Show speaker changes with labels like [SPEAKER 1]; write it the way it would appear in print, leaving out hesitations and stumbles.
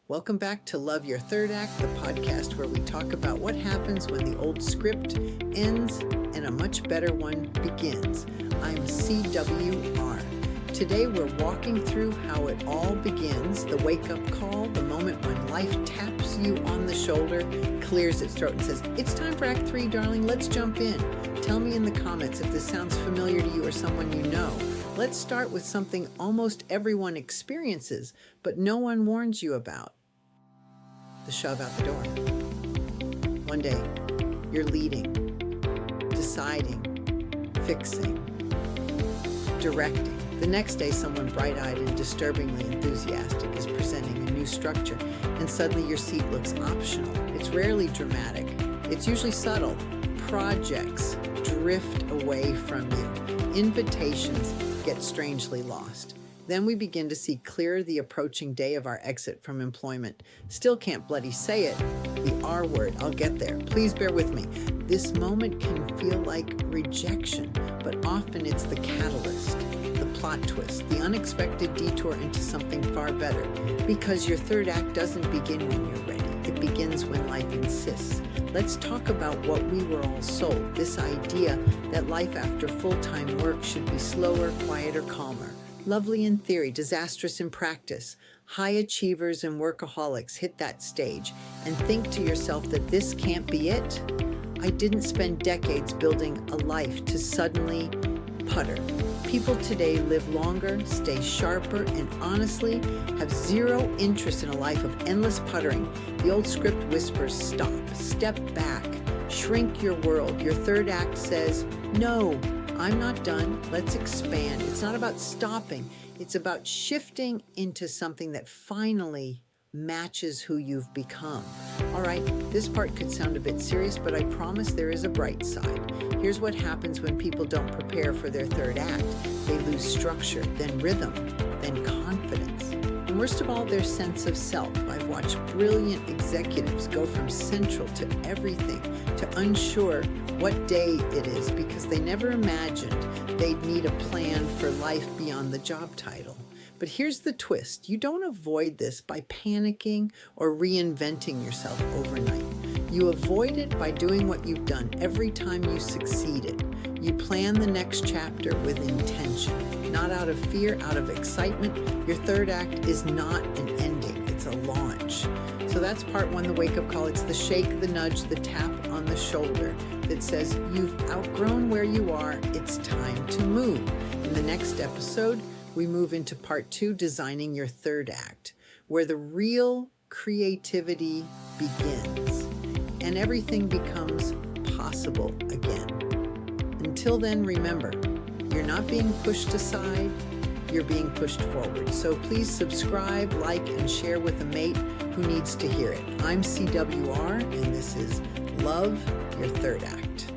[SPEAKER 1] Welcome back to Love Your Third Act, the podcast where we talk about what happens when the old script ends and a much better one begins. I'm CWR. Today we're walking through how it all begins, the wake-up call, the moment when life taps you on the shoulder, clears its throat and says, "It's time for Act 3, darling, let's jump in." Tell me in the comments if this sounds familiar to you or someone you know. Let's start with something almost everyone experiences, but no one warns you about. The shove out the door. One day, you're leading, deciding, fixing, directing. The next day, someone bright-eyed and disturbingly enthusiastic is presenting a new structure, and suddenly your seat looks optional. It's rarely dramatic. It's usually subtle. Projects drift away from you. Invitations get strangely lost. Then we begin to see clearer the approaching day of our exit from employment. Still can't bloody say it, the R word. I'll get there. Please bear with me. This moment can feel like rejection, but often it's the catalyst, the plot twist, the unexpected detour into something far better. Because your third act doesn't begin when you're ready. It begins when life insists. Let's talk about what we were all sold, this idea that life after full-time work should be slower, quieter, calmer. Lovely in theory, disastrous in practice. High achievers and workaholics hit that stage and think to yourself that this can't be it. I didn't spend decades building a life to suddenly putter. People today live longer, stay sharper, and honestly have zero interest in a life of endless puttering. The old script whispers, stop, step back, shrink your world. Your third act says, no, I'm not done. Let's expand. It's not about stopping. It's about shifting into something that finally matches who you've become. All right, this part could sound a bit serious, but I promise there is a bright side. Here's what happens when people don't prepare for their third act. They lose structure, then rhythm, then confidence, and worst of all, their sense of self. I've watched brilliant executives go from central to everything to unsure what day it is because they never imagined they'd need a plan for life beyond the job title. But here's the twist. You don't avoid this by panicking or reinventing yourself overnight. You avoid it by doing what you've done every time you succeeded. You plan the next chapter with intention, not out of fear, out of excitement. Your third act is not an ending, it's a launch. So that's part one, the wake-up call. It's the shake, the nudge, the tap on the shoulder that says, you've outgrown where you are, it's time to move. In the next episode, we move into part two, designing your third act, where the real creativity begins and everything becomes possible again. Until then, remember, you're not being pushed aside, you're being pushed forward. So please subscribe, like, and share with a mate who needs to hear it. I'm CWR, and this is Love Your Third Act.